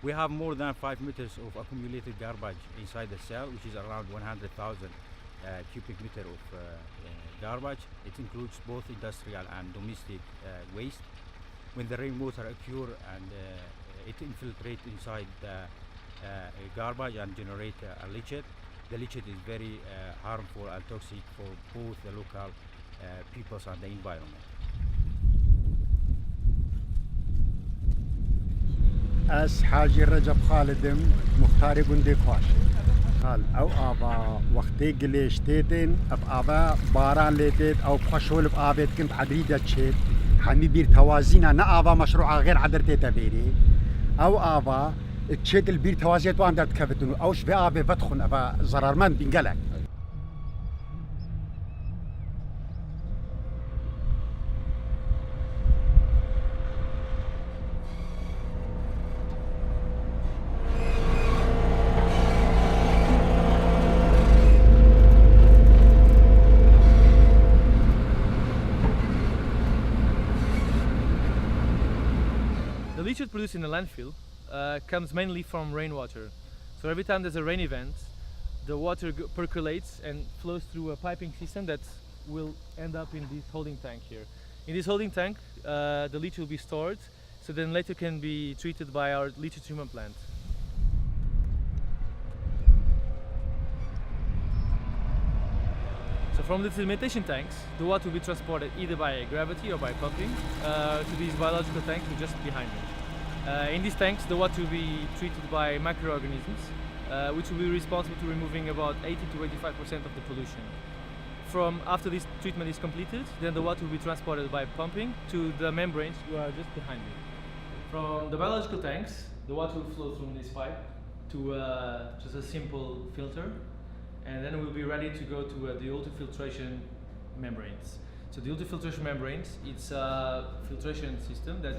We have more than 5 meters of accumulated garbage inside the cell, which is around 100,000 cubic meter of garbage. It includes both industrial and domestic waste. When the rainwater occurs and it infiltrates inside the garbage and generate a leachate, the leachate is very harmful and toxic for both the local peoples and the environment. أس حاجي رجب خالدم مختاري بندي كواش قال أو آبا وقتي قليش تيتين أب آبا باران ليتيت أو بخشول بآبيت كنت عدريدة تشيت حمي بير توازينا نا آبا مشروع غير عدر تيتا بيري أو آبا تشيت البير توازيت وان دارت كفتنو أو شبه آبا فتخن أبا زرارمان بينقلك. The leachate produced in the landfill comes mainly from rainwater. So every time there's a rain event, the water percolates and flows through a piping system that will end up in this holding tank here. In this holding tank, the leachate will be stored, so then later can be treated by our leachate treatment plant. So from the sedimentation tanks, the water will be transported either by gravity or by pumping to these biological tanks just behind me. In these tanks, the water will be treated by microorganisms, which will be responsible to removing about 80 to 85% of the pollution. After this treatment is completed, then the water will be transported by pumping to the membranes who are just behind me. From the biological tanks, the water will flow through this pipe to just a simple filter, and then we'll be ready to go to the ultrafiltration membranes. So the ultrafiltration membranes, it's a filtration system that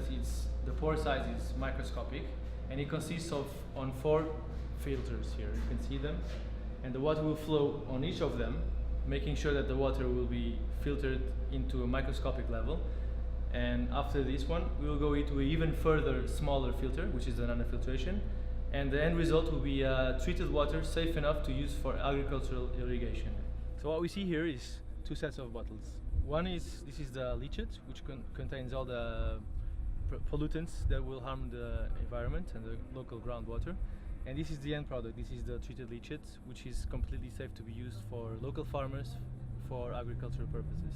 the pore size is microscopic, and it consists of 4 filters here. You can see them, and the water will flow on each of them, making sure that the water will be filtered into a microscopic level. And after this one, we will go into an even further smaller filter, which is the nanofiltration, and the end result will be treated water safe enough to use for agricultural irrigation. So what we see here is 2 sets of bottles. One is, this is the leachate, which contains all the pollutants that will harm the environment and the local groundwater. And this is the end product. This is the treated leachate, which is completely safe to be used for local farmers for agricultural purposes.